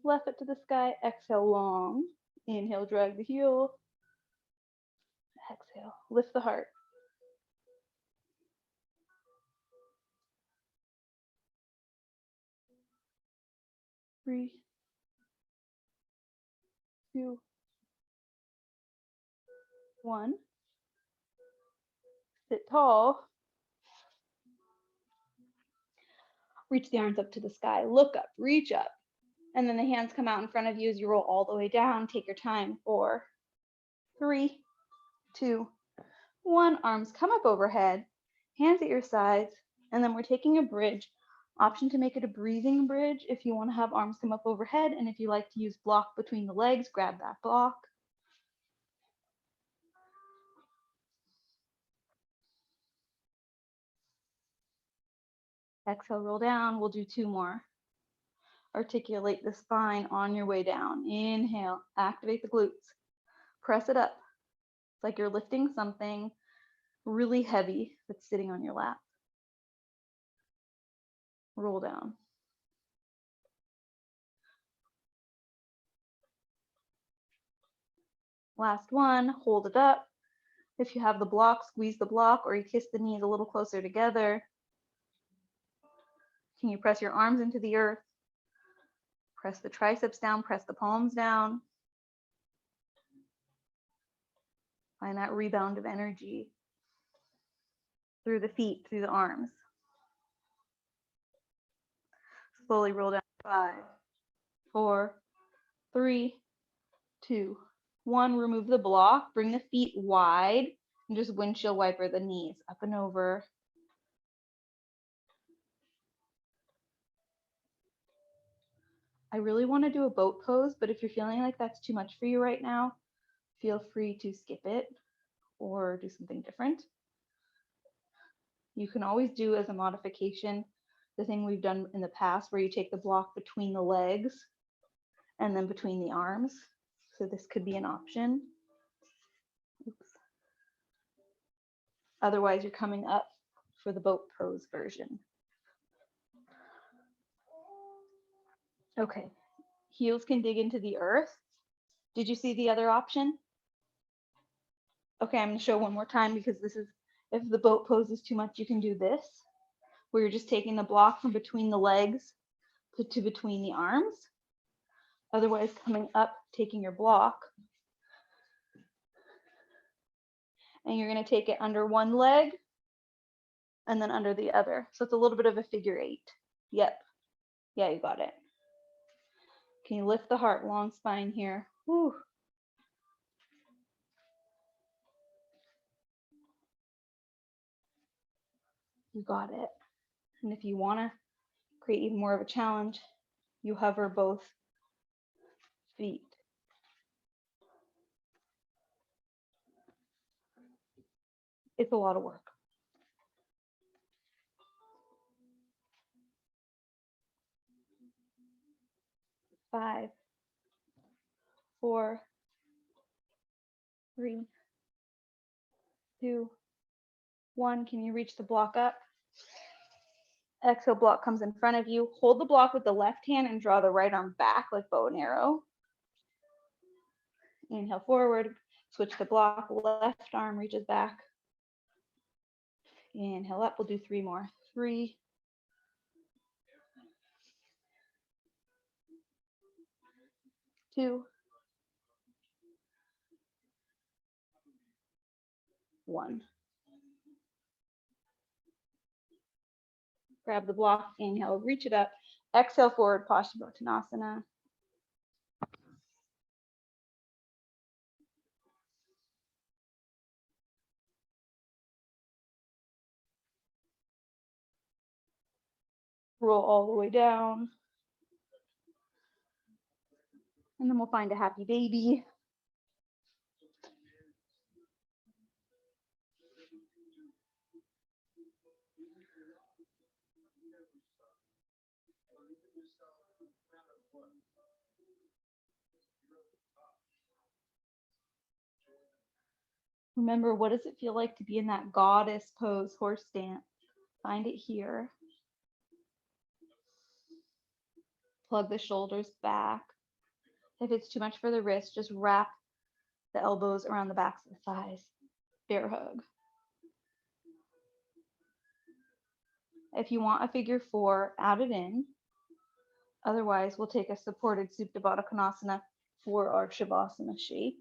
Left foot to the sky, exhale long. Inhale, drag the heel. Exhale, lift the heart. 3, 2, 1. Sit tall. Reach the arms up to the sky. Look up, reach up. And then the hands come out in front of you as you roll all the way down. Take your time. 4, 3, 2, 1. Arms come up overhead. Hands at your sides. And then we're taking a bridge. Option to make it a breathing bridge if you want to have arms come up overhead. And if you like to use block between the legs, grab that block. Exhale, roll down. We'll do 2 more. Articulate the spine on your way down. Inhale, activate the glutes. Press it up. It's like you're lifting something really heavy that's sitting on your lap. Roll down. Last one, hold it up. If you have the block, squeeze the block, or you kiss the knees a little closer together. Can you press your arms into the earth? Press the triceps down, press the palms down. Find that rebound of energy through the feet, through the arms. Slowly roll down. 5, 4, 3, 2, 1. Remove the block. Bring the feet wide and just windshield wiper the knees up and over. I really want to do a boat pose, but if you're feeling like that's too much for you right now, feel free to skip it or do something different. You can always do as a modification the thing we've done in the past where you take the block between the legs and then between the arms. So this could be an option. Oops. Otherwise, you're coming up for the boat pose version. Okay, heels can dig into the earth. Did you see the other option? Okay, I'm going to show one more time because this is, if the boat pose is too much, you can do this, where you're just taking the block from between the legs to between the arms. Otherwise, coming up, taking your block, and you're going to take it under one leg and then under the other. So it's a little bit of a figure 8. Yep. Yeah, you got it. Can you lift the heart, long spine here? Whew. You got it. And if you want to create even more of a challenge, you hover both feet. It's a lot of work. 5, 4, 3, 2, 1. Can you reach the block up? Exhale, block comes in front of you. Hold the block with the left hand and draw the right arm back like bow and arrow. Inhale forward, switch to block, left arm reaches back. Inhale up, we'll do 3 more. 3, 2, 1. Grab the block, inhale, reach it up. Exhale forward, Paschimottanasana. Roll all the way down. And then we'll find a happy baby. Remember, what does it feel like to be in that goddess pose, horse stance? Find it here. Plug the shoulders back. If it's too much for the wrist, just wrap the elbows around the backs of the thighs. Bear hug. If you want a figure 4, add it in. Otherwise, we'll take a supported Supta Baddha Konasana for our Shavasana shape.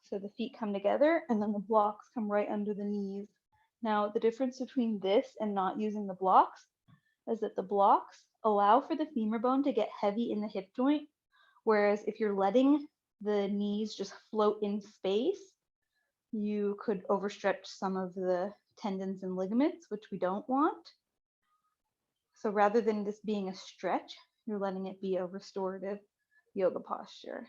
So the feet come together and then the blocks come right under the knees. Now, the difference between this and not using the blocks is that the blocks allow for the femur bone to get heavy in the hip joint, whereas if you're letting the knees just float in space, you could overstretch some of the tendons and ligaments, which we don't want. So rather than this being a stretch, you're letting it be a restorative yoga posture.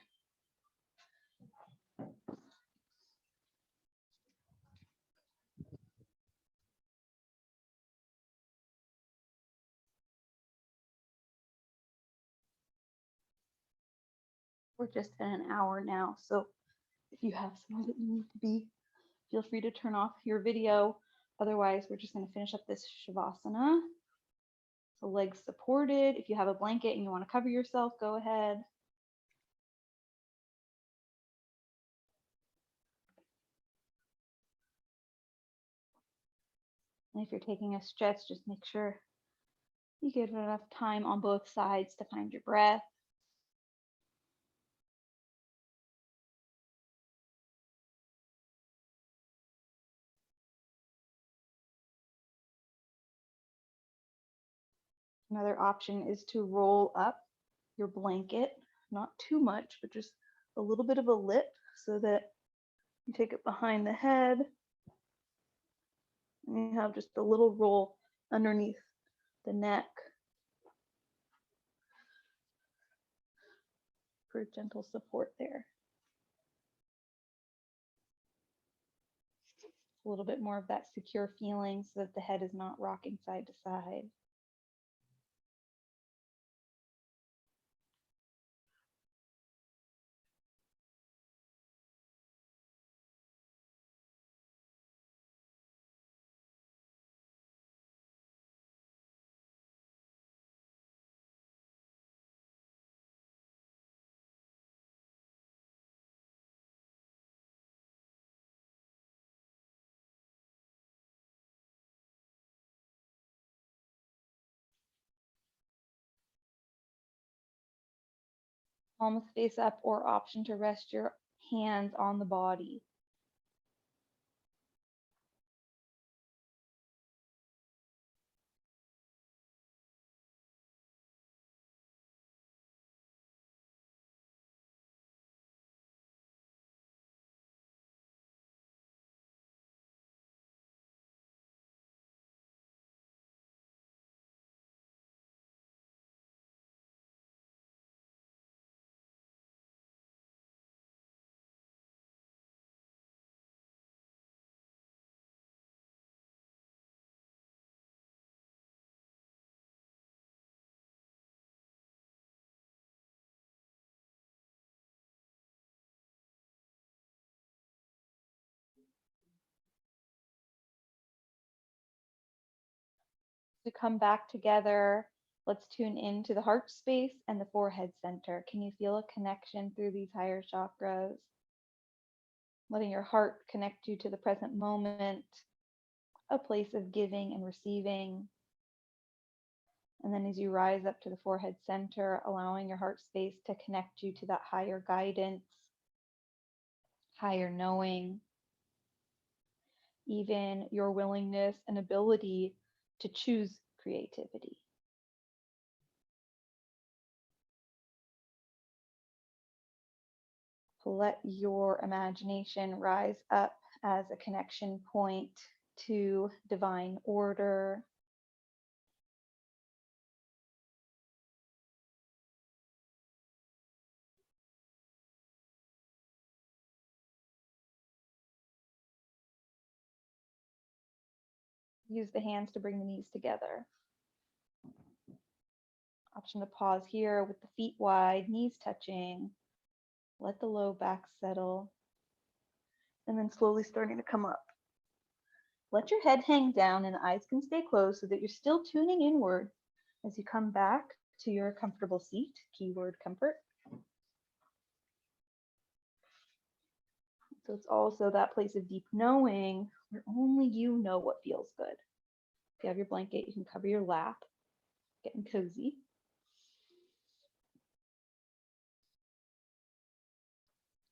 We're just at an hour now, so if you have somewhere that you need to be, feel free to turn off your video. Otherwise, we're just going to finish up this Shavasana. The legs supported. If you have a blanket and you want to cover yourself, go ahead. And if you're taking a stretch, just make sure you give enough time on both sides to find your breath. Another option is to roll up your blanket, not too much, but just a little bit of a lip so that you take it behind the head and you have just a little roll underneath the neck for gentle support there. A little bit more of that secure feeling so that the head is not rocking side to side. Palms face up or option to rest your hands on the body. To come back together Let's tune into the heart space and the forehead center. Can you feel a connection through these higher chakras? Letting your heart connect you to the present moment, a place of giving and receiving. And then as you rise up to the forehead center, allowing your heart space to connect you to that higher guidance, higher knowing, even your willingness and ability to choose creativity. Let your imagination rise up as a connection point to divine order. Use the hands to bring the knees together. Option to pause here with the feet wide, knees touching. Let the low back settle. And then slowly starting to come up. Let your head hang down and the eyes can stay closed so that you're still tuning inward as you come back to your comfortable seat, keyword comfort. So it's also that place of deep knowing where only you know what feels good. If you have your blanket, you can cover your lap, getting cozy.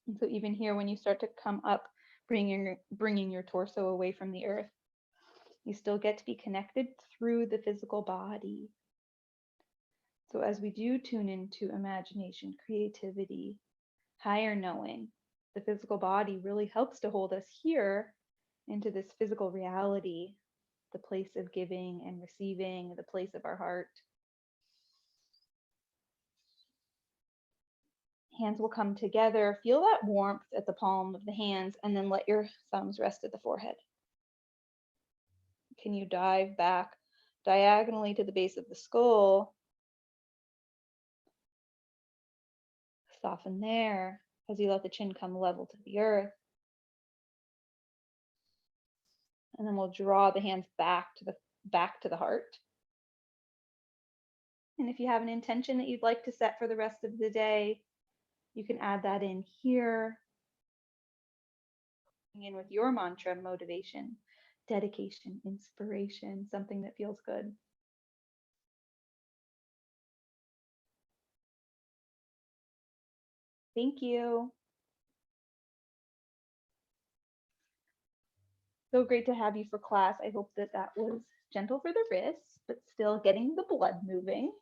And so even here, when you start to come up, bringing your torso away from the earth, you still get to be connected through the physical body. So as we do tune into imagination, creativity, higher knowing, the physical body really helps to hold us here into this physical reality, the place of giving and receiving, the place of our heart. Hands will come together. Feel that warmth at the palm of the hands, and then let your thumbs rest at the forehead. Can you dive back diagonally to the base of the skull? Soften there as you let the chin come level to the earth. And then we'll draw the hands back to the heart. And if you have an intention that you'd like to set for the rest of the day, you can add that in here. In with your mantra, motivation, dedication, inspiration, something that feels good. Thank you. So great to have you for class. I hope that that was gentle for the wrists, but still getting the blood moving.